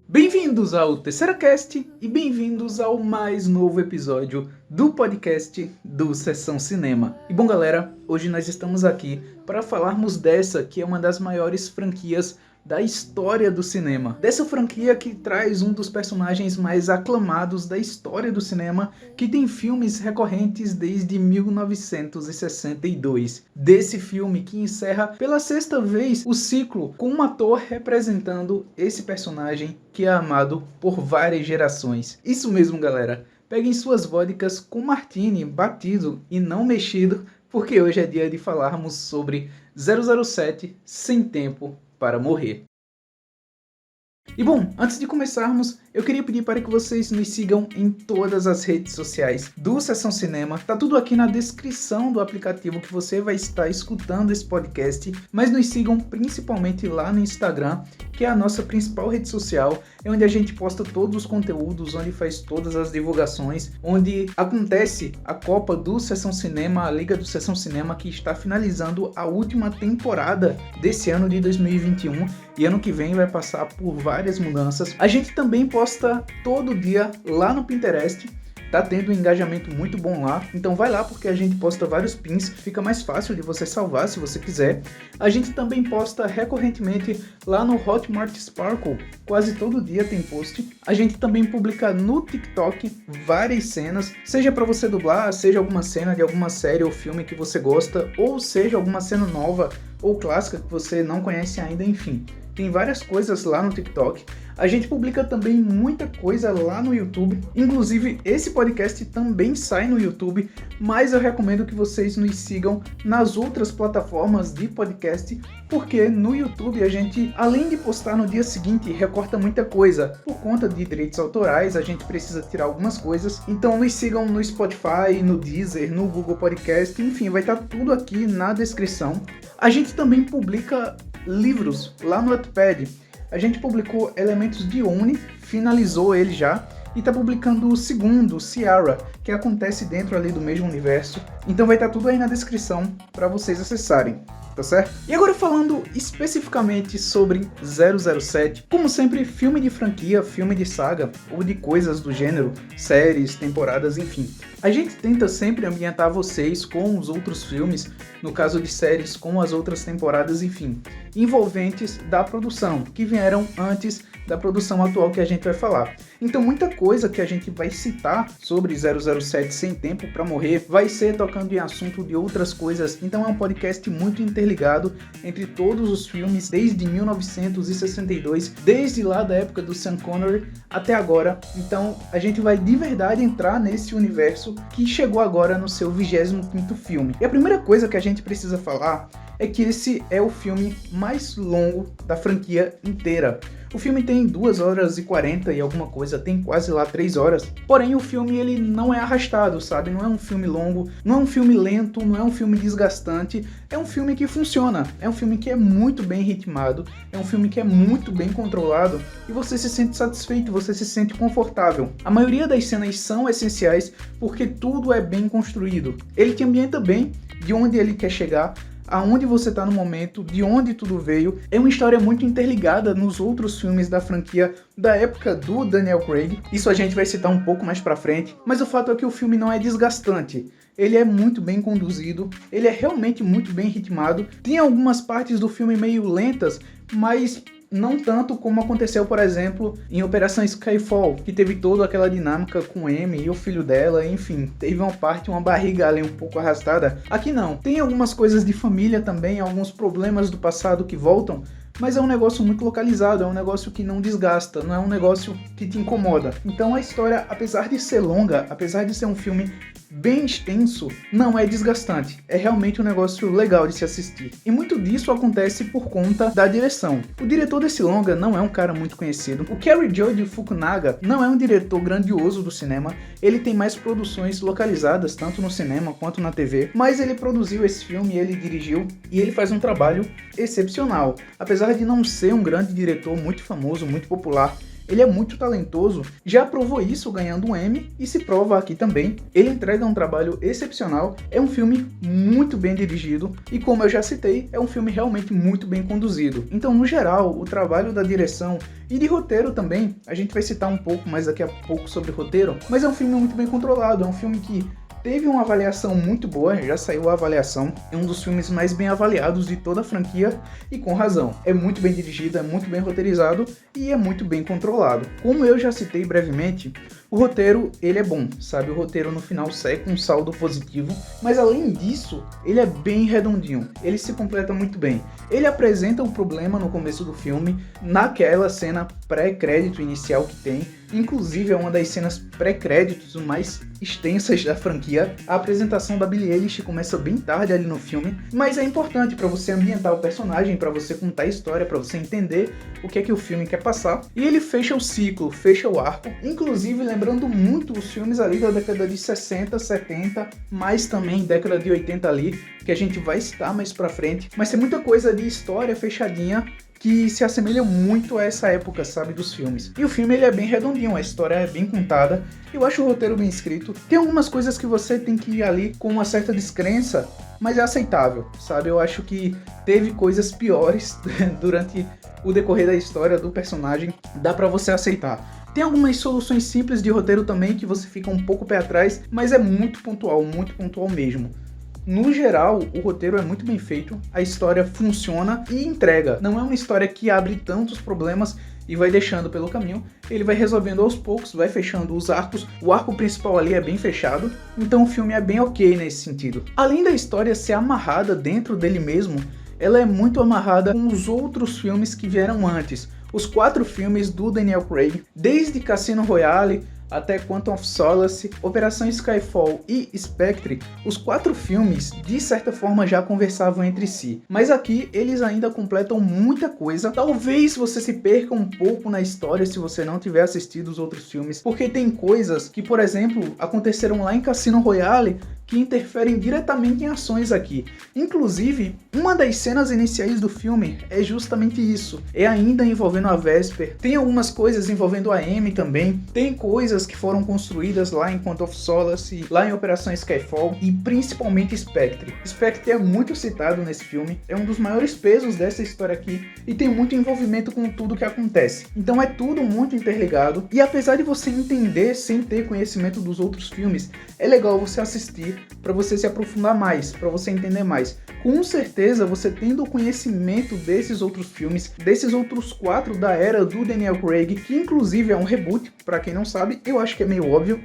Bem-vindos ao TerceiraCast e bem-vindos ao mais novo episódio do podcast do Sessão Cinema. E bom galera, hoje nós estamos aqui para falarmos dessa que é uma das maiores franquias da história do cinema. Dessa franquia que traz um dos personagens mais aclamados da história do cinema, que tem filmes recorrentes desde 1962. Desse filme que encerra pela sexta vez o ciclo com um ator representando esse personagem que é amado por várias gerações. Isso mesmo, galera. Peguem suas vodkas com martini batido e não mexido, porque hoje é dia de falarmos sobre 007 Sem Tempo para Morrer. E bom, antes de começarmos, eu queria pedir para que vocês nos sigam em todas as redes sociais do Sessão Cinema. Tá tudo aqui na descrição do aplicativo que você vai estar escutando esse podcast, mas nos sigam principalmente lá no Instagram, que é a nossa principal rede social, é onde a gente posta todos os conteúdos, onde faz todas as divulgações, onde acontece a Copa do Sessão Cinema, a Liga do Sessão Cinema, que está finalizando a última temporada desse ano de 2021, e ano que vem vai passar por várias mudanças. A gente também posta todo dia lá no Pinterest, tá tendo um engajamento muito bom lá, então vai lá porque a gente posta vários pins, fica mais fácil de você salvar se você quiser. A gente também posta recorrentemente lá no Hotmart Sparkle, quase todo dia tem post. A gente também publica no TikTok várias cenas, seja para você dublar, seja alguma cena de alguma série ou filme que você gosta, ou seja alguma cena nova ou clássica que você não conhece ainda, enfim. Tem várias coisas lá no TikTok. A gente publica também muita coisa lá no YouTube. Inclusive, esse podcast também sai no YouTube, mas eu recomendo que vocês nos sigam nas outras plataformas de podcast, porque no YouTube a gente, além de postar no dia seguinte, recorta muita coisa. Por conta de direitos autorais, a gente precisa tirar algumas coisas. Então nos sigam no Spotify, no Deezer, no Google Podcast, enfim, vai estar tudo aqui na descrição. A gente também publica livros lá no Wattpad. A gente publicou Elementos de Oni, finalizou ele já, e está publicando o segundo, Ciara, que acontece dentro ali do mesmo universo. Então vai estar tudo aí na descrição para vocês acessarem, tá certo? E agora falando especificamente sobre 007, como sempre, filme de franquia, filme de saga, ou de coisas do gênero, séries, temporadas, enfim. A gente tenta sempre ambientar vocês com os outros filmes, no caso de séries com as outras temporadas, enfim, envolventes da produção, que vieram antes da produção atual que a gente vai falar. Então muita coisa que a gente vai citar sobre 007 Sem Tempo para Morrer vai ser tocando em assunto de outras coisas, então é um podcast muito interligado entre todos os filmes desde 1962, desde lá da época do Sean Connery até agora. Então a gente vai de verdade entrar nesse universo que chegou agora no seu 25º filme. E a primeira coisa que a gente precisa falar é que esse é o filme mais longo da franquia inteira. O filme tem 2 horas e 40 e alguma coisa, tem quase lá 3 horas. Porém, o filme ele não é arrastado, sabe? Não é um filme longo, não é um filme lento, não é um filme desgastante. É um filme que funciona, é um filme que é muito bem ritmado, é um filme que é muito bem controlado e você se sente satisfeito, você se sente confortável. A maioria das cenas são essenciais porque tudo é bem construído. Ele te ambienta bem de onde ele quer chegar, aonde você está no momento, de onde tudo veio. É uma história muito interligada nos outros filmes da franquia da época do Daniel Craig. Isso a gente vai citar um pouco mais pra frente, mas o fato é que o filme não é desgastante. Ele é muito bem conduzido, ele é realmente muito bem ritmado. Tem algumas partes do filme meio lentas, mas não tanto como aconteceu, por exemplo, em Operação Skyfall, que teve toda aquela dinâmica com Amy e o filho dela, enfim, teve uma barriga ali um pouco arrastada. Aqui não, tem algumas coisas de família também, alguns problemas do passado que voltam, mas é um negócio muito localizado, é um negócio que não desgasta, não é um negócio que te incomoda. Então a história, apesar de ser longa, apesar de ser um filme bem extenso, não é desgastante. É realmente um negócio legal de se assistir. E muito disso acontece por conta da direção. O diretor desse longa não é um cara muito conhecido. O Cary Joji Fukunaga não é um diretor grandioso do cinema. Ele tem mais produções localizadas, tanto no cinema quanto na TV. Mas ele produziu esse filme, ele dirigiu e ele faz um trabalho excepcional. Apesar de não ser um grande diretor muito famoso, muito popular, Ele é muito talentoso, já provou isso ganhando um Emmy e se prova aqui também. Ele entrega um trabalho excepcional, é um filme muito bem dirigido e, como eu já citei, é um filme realmente muito bem conduzido. Então, no geral, o trabalho da direção e de roteiro também, a gente vai citar um pouco mais daqui a pouco sobre roteiro, mas é um filme muito bem controlado, é um filme que teve uma avaliação muito boa, já saiu a avaliação, é um dos filmes mais bem avaliados de toda a franquia e com razão. É muito bem dirigido, é muito bem roteirizado e é muito bem controlado. Como eu já citei brevemente, o roteiro, ele é bom, sabe? O roteiro no final sai com um saldo positivo, mas além disso, ele é bem redondinho, ele se completa muito bem. Ele apresenta o problema no começo do filme, naquela cena pré-crédito inicial que tem, inclusive é uma das cenas pré-créditos mais extensas da franquia. A apresentação da Billie Eilish começa bem tarde ali no filme, mas é importante para você ambientar o personagem, para você contar a história, para você entender o que é que o filme quer passar. E ele fecha o ciclo, fecha o arco, inclusive lembrando muito os filmes ali da década de 60, 70, mas também década de 80 ali, que a gente vai citar mais pra frente. Mas tem muita coisa de história fechadinha que se assemelha muito a essa época, sabe, dos filmes. E o filme, ele é bem redondinho, a história é bem contada, eu acho o roteiro bem escrito. Tem algumas coisas que você tem que ir ali com uma certa descrença, mas é aceitável, sabe? Eu acho que teve coisas piores durante o decorrer da história do personagem, dá pra você aceitar. Tem algumas soluções simples de roteiro também que você fica um pouco pé atrás, mas é muito pontual mesmo. No geral, o roteiro é muito bem feito, a história funciona e entrega. Não é uma história que abre tantos problemas e vai deixando pelo caminho, ele vai resolvendo aos poucos, vai fechando os arcos, o arco principal ali é bem fechado, então o filme é bem ok nesse sentido. Além da história ser amarrada dentro dele mesmo, ela é muito amarrada com os outros filmes que vieram antes. Os 4 filmes do Daniel Craig, desde Cassino Royale até Quantum of Solace, Operação Skyfall e Spectre, os 4 filmes de certa forma já conversavam entre si, mas aqui eles ainda completam muita coisa. Talvez você se perca um pouco na história se você não tiver assistido os outros filmes, porque tem coisas que, por exemplo, aconteceram lá em Cassino Royale que interferem diretamente em ações aqui. Inclusive, uma das cenas iniciais do filme é justamente isso. É ainda envolvendo a Vesper. Tem algumas coisas envolvendo a Amy também. Tem coisas que foram construídas lá em Quantum of Solace, lá em Operação Skyfall e principalmente Spectre. Spectre é muito citado nesse filme. É um dos maiores pesos dessa história aqui e tem muito envolvimento com tudo que acontece. Então é tudo muito interligado e apesar de você entender sem ter conhecimento dos outros filmes, é legal você assistir para você se aprofundar mais, para você entender mais. Com certeza, você tendo o conhecimento desses outros filmes, desses outros 4 da era do Daniel Craig, que inclusive é um reboot, para quem não sabe, eu acho que é meio óbvio,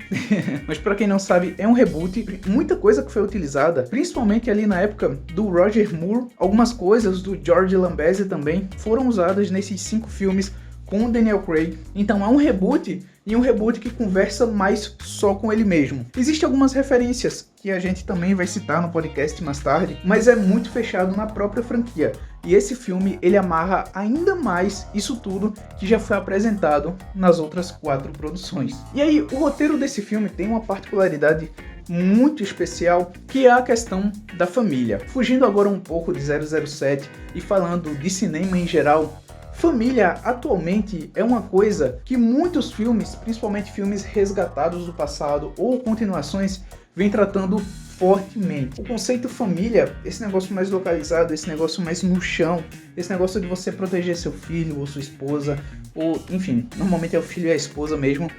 mas para quem não sabe, é um reboot. Muita coisa que foi utilizada, principalmente ali na época do Roger Moore, algumas coisas do George Lambesi também foram usadas nesses 5 filmes com o Daniel Craig. Então é um reboot, e um reboot que conversa mais só com ele mesmo. Existem algumas referências que a gente também vai citar no podcast mais tarde, mas é muito fechado na própria franquia. E esse filme, ele amarra ainda mais isso tudo que já foi apresentado nas outras 4 produções. E aí, o roteiro desse filme tem uma particularidade muito especial, que é a questão da família. Fugindo agora um pouco de 007 e falando de cinema em geral, família atualmente é uma coisa que muitos filmes, principalmente filmes resgatados do passado ou continuações, vêm tratando fortemente. O conceito família, esse negócio mais localizado, esse negócio mais no chão, esse negócio de você proteger seu filho ou sua esposa, ou enfim, normalmente é o filho e a esposa mesmo,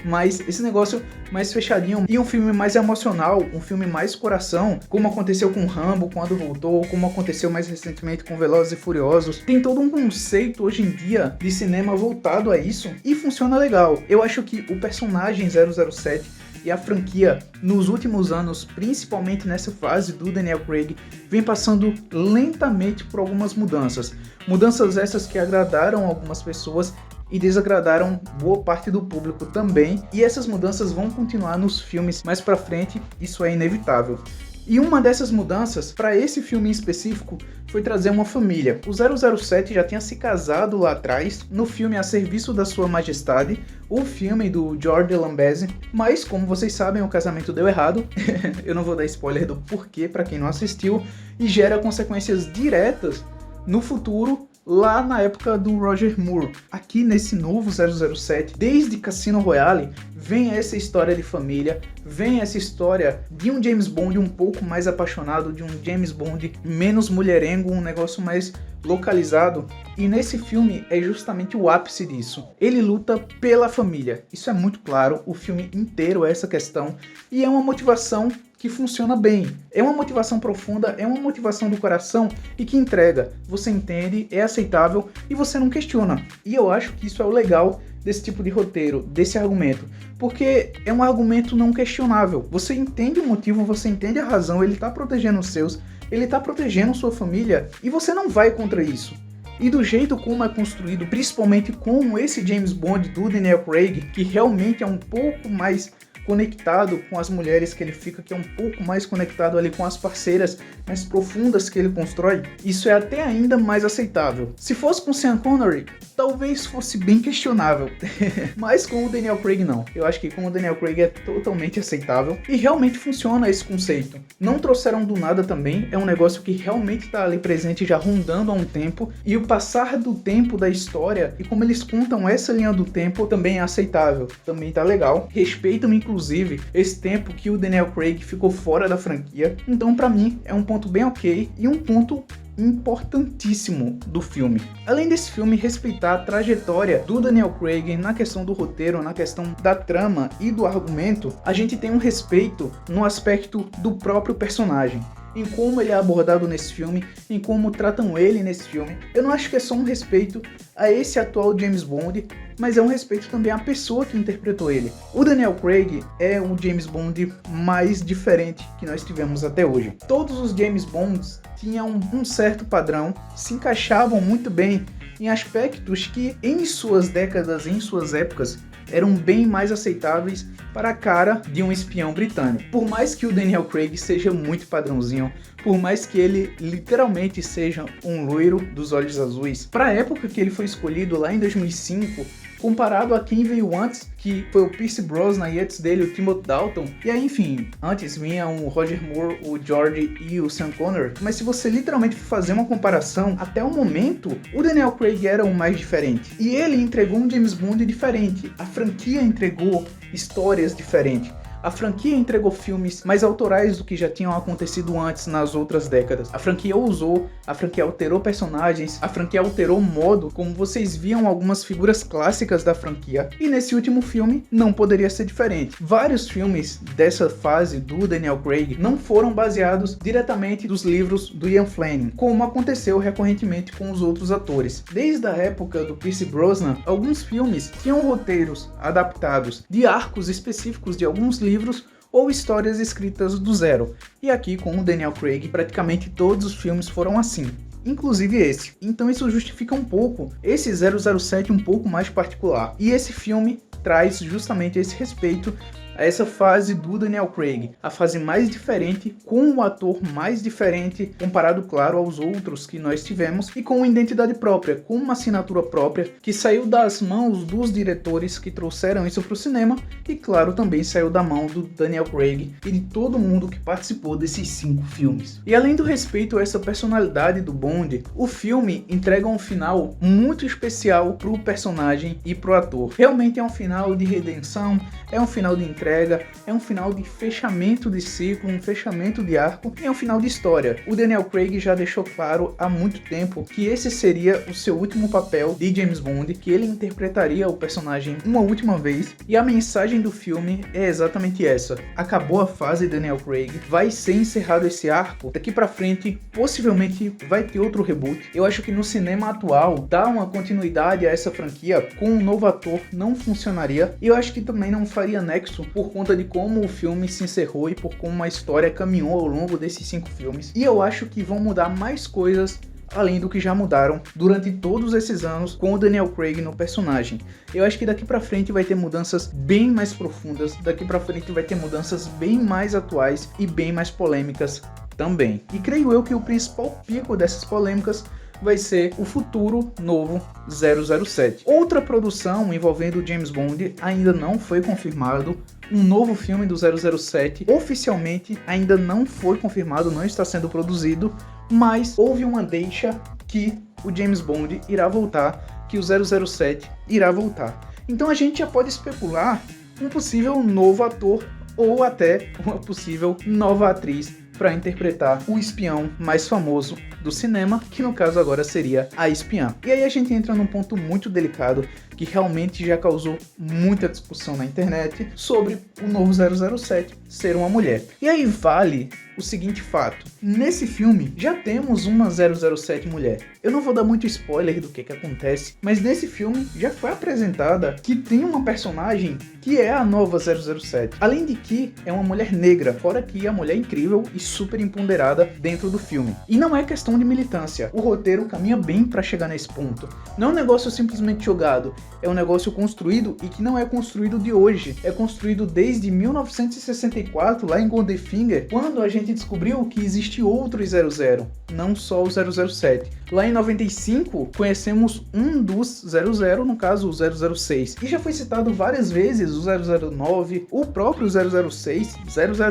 mas esse negócio mais fechadinho e um filme mais emocional, um filme mais coração, como aconteceu com Rambo quando voltou, como aconteceu mais recentemente com Velozes e Furiosos. Tem todo um conceito hoje em dia de cinema voltado a isso e funciona legal. Eu acho que o personagem 007 e a franquia, nos últimos anos, principalmente nessa fase do Daniel Craig, vem passando lentamente por algumas mudanças. Mudanças essas que agradaram algumas pessoas e desagradaram boa parte do público também. E essas mudanças vão continuar nos filmes mais pra frente, isso é inevitável. E uma dessas mudanças, para esse filme em específico, foi trazer uma família. O 007 já tinha se casado lá atrás, no filme A Serviço da Sua Majestade, o filme do George Lambesi, mas como vocês sabem, o casamento deu errado. Eu não vou dar spoiler do porquê para quem não assistiu, e gera consequências diretas no futuro lá na época do Roger Moore. Aqui nesse novo 007, desde Cassino Royale, vem essa história de família, vem essa história de um James Bond um pouco mais apaixonado, de um James Bond menos mulherengo, um negócio mais localizado, e nesse filme é justamente o ápice disso. Ele luta pela família, isso é muito claro, o filme inteiro é essa questão, e é uma motivação que funciona bem, é uma motivação profunda, é uma motivação do coração e que entrega, você entende, é aceitável e você não questiona. E eu acho que isso é o legal desse tipo de roteiro, desse argumento, porque é um argumento não questionável, você entende o motivo, você entende a razão, ele tá protegendo os seus, ele tá protegendo sua família e você não vai contra isso. E do jeito como é construído, principalmente com esse James Bond do Daniel Craig, que realmente é um pouco mais conectado com as mulheres que ele fica, que é um pouco mais conectado ali com as parceiras mais profundas que ele constrói, isso é até ainda mais aceitável. Se fosse com Sean Connery, talvez fosse bem questionável, mas com o Daniel Craig não. Eu acho que com o Daniel Craig é totalmente aceitável e realmente funciona esse conceito. Não trouxeram do nada também, é um negócio que realmente está ali presente já rondando há um tempo, e o passar do tempo da história e como eles contam essa linha do tempo também é aceitável, também tá legal. Respeitam inclusive esse tempo que o Daniel Craig ficou fora da franquia, então pra mim é um ponto bem ok e um ponto importantíssimo do filme. Além desse filme respeitar a trajetória do Daniel Craig na questão do roteiro, na questão da trama e do argumento, a gente tem um respeito no aspecto do próprio personagem, em como ele é abordado nesse filme, em como tratam ele nesse filme. Eu não acho que é só um respeito a esse atual James Bond, mas é um respeito também à pessoa que interpretou ele. O Daniel Craig é o James Bond mais diferente que nós tivemos até hoje. Todos os James Bonds tinham um certo padrão, se encaixavam muito bem em aspectos que em suas décadas, em suas épocas, eram bem mais aceitáveis para a cara de um espião britânico. Por mais que o Daniel Craig seja muito padrãozinho, por mais que ele literalmente seja um loiro dos olhos azuis, para a época que ele foi escolhido lá em 2005, comparado a quem veio antes, que foi o Pierce Brosnan e antes dele o Timothy Dalton, e aí enfim, antes vinha o Roger Moore, o George e o Sean Connery, mas se você literalmente fazer uma comparação, até o momento, o Daniel Craig era o mais diferente, e ele entregou um James Bond diferente, a franquia entregou histórias diferentes. A franquia entregou filmes mais autorais do que já tinham acontecido antes nas outras décadas. A franquia ousou, a franquia alterou personagens, a franquia alterou o modo como vocês viam algumas figuras clássicas da franquia. E nesse último filme não poderia ser diferente. Vários filmes dessa fase do Daniel Craig não foram baseados diretamente dos livros do Ian Fleming, como aconteceu recorrentemente com os outros atores. Desde a época do Pierce Brosnan, alguns filmes tinham roteiros adaptados de arcos específicos de alguns livros ou histórias escritas do zero. E aqui com o Daniel Craig, praticamente todos os filmes foram assim, inclusive esse. Então isso justifica um pouco esse 007 um pouco mais particular. E esse filme traz justamente esse respeito a essa fase do Daniel Craig, a fase mais diferente, com o ator mais diferente, comparado, claro, aos outros que nós tivemos, e com uma identidade própria, com uma assinatura própria, que saiu das mãos dos diretores que trouxeram isso para o cinema, e claro, também saiu da mão do Daniel Craig e de todo mundo que participou desses 5 filmes. E além do respeito a essa personalidade do Bond, o filme entrega um final muito especial para o personagem e para o ator. Realmente é um final de redenção, é um final de entrega, é um final de fechamento de ciclo, um fechamento de arco e é um final de história. O Daniel Craig já deixou claro há muito tempo que esse seria o seu último papel de James Bond, que ele interpretaria o personagem uma última vez, e a mensagem do filme é exatamente essa: acabou a fase Daniel Craig, vai ser encerrado esse arco, daqui pra frente possivelmente vai ter outro reboot. Eu acho que no cinema atual dar uma continuidade a essa franquia com um novo ator não funcionaria, e eu acho que também não faria nexo por conta de como o filme se encerrou e por como a história caminhou ao longo desses 5 filmes. E eu acho que vão mudar mais coisas além do que já mudaram durante todos esses anos com o Daniel Craig no personagem. Eu acho que daqui pra frente vai ter mudanças bem mais profundas, daqui pra frente vai ter mudanças bem mais atuais e bem mais polêmicas também. E creio eu que o principal pico dessas polêmicas vai ser o futuro novo 007. Outra produção envolvendo James Bond ainda não foi confirmado. Um novo filme do 007 oficialmente ainda não foi confirmado, não está sendo produzido, mas houve uma deixa que o James Bond irá voltar, que o 007 irá voltar. Então a gente já pode especular um possível novo ator ou até uma possível nova atriz para interpretar o espião mais famoso do cinema, que no caso agora seria a espiã. E aí a gente entra num ponto muito delicado que realmente já causou muita discussão na internet sobre o novo 007 ser uma mulher. E aí vale o seguinte fato: nesse filme já temos uma 007 mulher. Eu não vou dar muito spoiler do que acontece, mas nesse filme já foi apresentada que tem uma personagem que é a nova 007. Além de que é uma mulher negra, fora que a mulher é incrível e super empoderada dentro do filme. E não é questão de militância, o roteiro caminha bem para chegar nesse ponto. Não é um negócio simplesmente jogado, é um negócio construído e que não é construído de hoje. É construído desde 1964, lá em Goldfinger, quando a gente descobriu que existe outro 00, não só o 007. Lá em 95, conhecemos um dos 00, no caso o 006. E já foi citado várias vezes o 009, o próprio 006,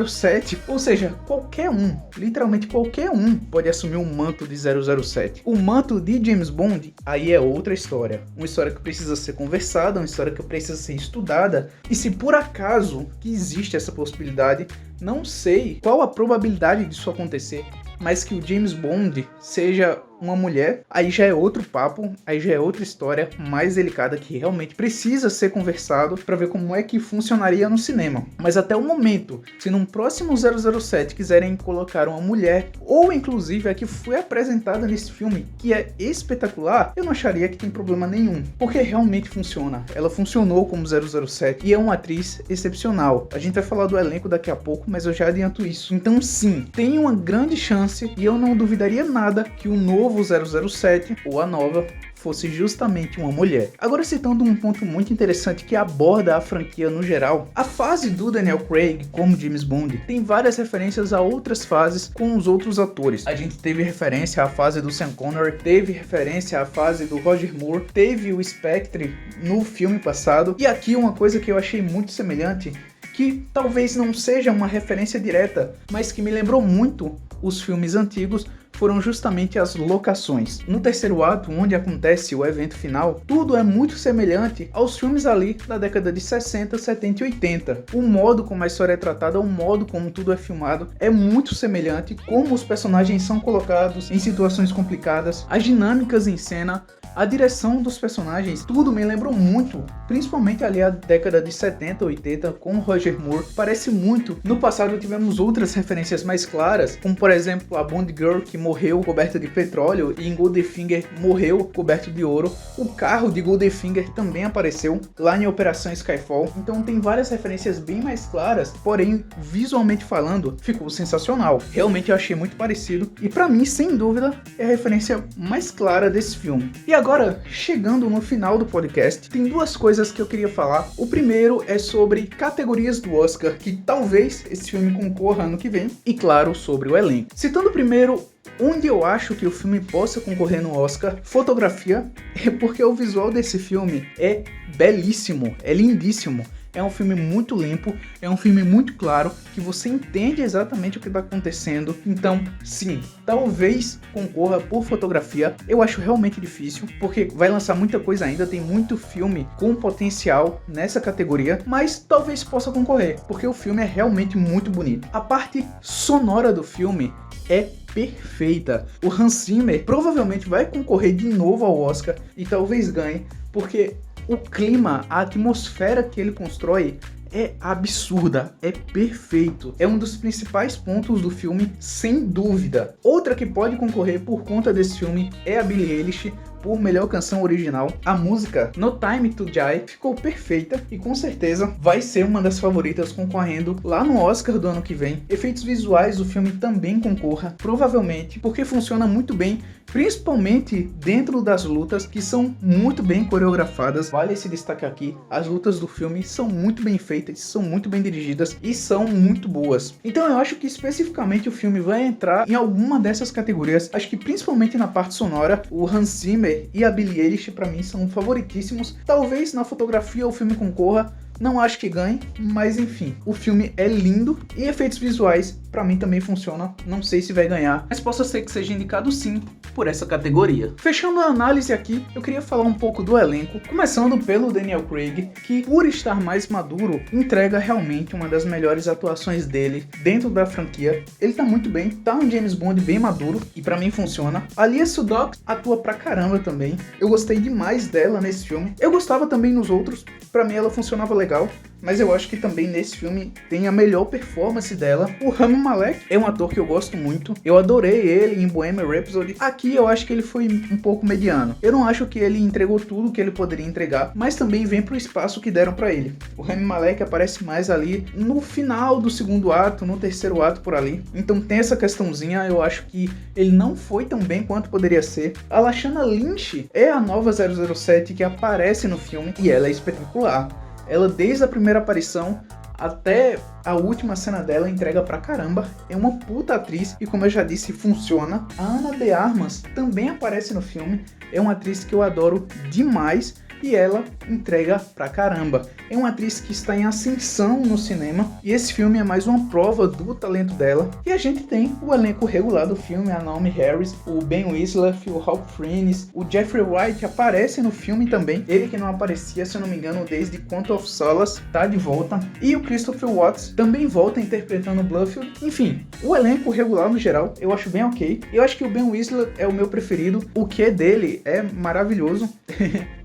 007, ou seja, qualquer um, literalmente qualquer um pode assumir um manto de 007. O manto de James Bond, aí é outra história. Uma história que precisa ser conversada, uma história que precisa ser estudada. E se por acaso que existe essa possibilidade, não sei qual a probabilidade disso acontecer, mas que o James Bond seja uma mulher, aí já é outro papo, aí já é outra história mais delicada que realmente precisa ser conversado para ver como é que funcionaria no cinema. Mas até o momento, se num próximo 007 quiserem colocar uma mulher, ou inclusive a que foi apresentada nesse filme, que é espetacular, eu não acharia que tem problema nenhum, porque realmente funciona. Ela funcionou como 007 e é uma atriz excepcional. A gente vai falar do elenco daqui a pouco, mas eu já adianto isso. Então sim, tem uma grande chance e eu não duvidaria nada que o novo 007 ou a nova fosse justamente uma mulher. Agora, citando um ponto muito interessante que aborda a franquia no geral, a fase do Daniel Craig como James Bond tem várias referências a outras fases com os outros atores. A gente teve referência à fase do Sean Connery, teve referência à fase do Roger Moore, teve o Spectre no filme passado, e aqui uma coisa que eu achei muito semelhante, que talvez não seja uma referência direta, mas que me lembrou muito os filmes antigos, foram justamente as locações. No terceiro ato, onde acontece o evento final, tudo é muito semelhante aos filmes ali da década de 60, 70 e 80. O modo como a história é tratada, o modo como tudo é filmado é muito semelhante, como os personagens são colocados em situações complicadas, as dinâmicas em cena, a direção dos personagens, tudo me lembrou muito, principalmente ali a década de 70, 80 com Roger Moore. Parece muito. No passado tivemos outras referências mais claras, como por exemplo a Bond Girl que morreu coberta de petróleo e em Goldfinger morreu coberto de ouro. O carro de Goldfinger também apareceu lá em Operação Skyfall. Então tem várias referências bem mais claras, porém visualmente falando ficou sensacional. Realmente eu achei muito parecido e pra mim, sem dúvida, é a referência mais clara desse filme. E agora, chegando no final do podcast, tem duas coisas que eu queria falar. O primeiro é sobre categorias do Oscar que talvez esse filme concorra ano que vem, e claro, sobre o elenco. Citando primeiro onde eu acho que o filme possa concorrer no Oscar, fotografia, é porque o visual desse filme é belíssimo, é lindíssimo. É um filme muito limpo, é um filme muito claro, que você entende exatamente o que está acontecendo. Então, sim, talvez concorra por fotografia. Eu acho realmente difícil, porque vai lançar muita coisa ainda, tem muito filme com potencial nessa categoria, mas talvez possa concorrer, porque o filme é realmente muito bonito. A parte sonora do filme é perfeita. O Hans Zimmer provavelmente vai concorrer de novo ao Oscar e talvez ganhe, porque o clima, a atmosfera que ele constrói é absurda, é perfeito. É um dos principais pontos do filme, sem dúvida. Outra que pode concorrer por conta desse filme é a Billie Eilish, por melhor canção original. A música No Time to Die ficou perfeita e com certeza vai ser uma das favoritas concorrendo lá no Oscar do ano que vem. Efeitos visuais, o filme também concorra, provavelmente, porque funciona muito bem, principalmente dentro das lutas, que são muito bem coreografadas. Vale esse destaque aqui, as lutas do filme são muito bem feitas, são muito bem dirigidas e são muito boas. Então eu acho que especificamente o filme vai entrar em alguma dessas categorias. Acho que principalmente na parte sonora, o Hans Zimmer e a Billie Eilish pra mim são favoritíssimos. Talvez na fotografia o filme concorra, não acho que ganhe, mas enfim, o filme é lindo e efeitos visuais pra mim também funciona. Não sei se vai ganhar, mas possa ser que seja indicado sim por essa categoria. Fechando a análise aqui, eu queria falar um pouco do elenco, começando pelo Daniel Craig, que por estar mais maduro, entrega realmente uma das melhores atuações dele dentro da franquia. Ele tá muito bem, tá um James Bond bem maduro e pra mim funciona. A Léa Seydoux atua pra caramba também, eu gostei demais dela nesse filme. Eu gostava também nos outros, pra mim ela funcionava legal, mas eu acho que também nesse filme tem a melhor performance dela. O Rami Malek é um ator que eu gosto muito, eu adorei ele em Bohemian Rhapsody. Aqui eu acho que ele foi um pouco mediano, eu não acho que ele entregou tudo que ele poderia entregar, mas também vem pro espaço que deram pra ele. O Rami Malek aparece mais ali no final do segundo ato, no terceiro ato por ali, então tem essa questãozinha. Eu acho que ele não foi tão bem quanto poderia ser. A Lashana Lynch é a nova 007 que aparece no filme e ela é espetacular. Ela, desde a primeira aparição até a última cena dela, entrega pra caramba. É uma puta atriz e, como eu já disse, funciona. A Ana de Armas também aparece no filme. É uma atriz que eu adoro demais e ela entrega pra caramba. É uma atriz que está em ascensão no cinema e esse filme é mais uma prova do talento dela. E a gente tem o elenco regular do filme: a Naomie Harris, o Ben Whishaw, o Ralph Fiennes, o Jeffrey Wright aparece no filme também. Ele que não aparecia, se eu não me engano, desde Quantum of Solace, tá de volta. E o Christopher Watts também volta interpretando o Blofeld. Enfim, o elenco regular no geral eu acho bem ok. Eu acho que o Ben Whishaw é o meu preferido. O que dele é maravilhoso.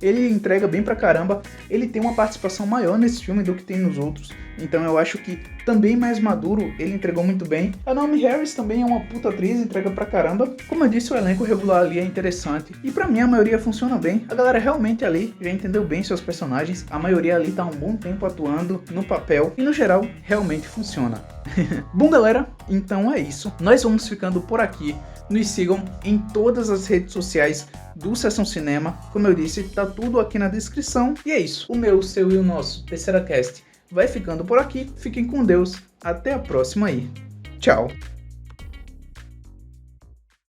Ele entrega bem pra caramba. Ele tem uma participação maior nesse filme do que tem nos outros, então eu acho que também mais maduro ele entregou muito bem. A Naomie Harris também é uma puta atriz, entrega pra caramba. Como eu disse, o elenco regular ali é interessante e pra mim a maioria funciona bem. A galera realmente ali já entendeu bem seus personagens, a maioria ali tá um bom tempo atuando no papel e no geral realmente funciona. Bom galera, então é isso, nós vamos ficando por aqui. Nos sigam em todas as redes sociais do Sessão Cinema, como eu disse, tá tudo aqui na descrição. E é isso, o meu, o seu e o nosso TerceiraCast vai ficando por aqui. Fiquem com Deus, até a próxima aí. Tchau!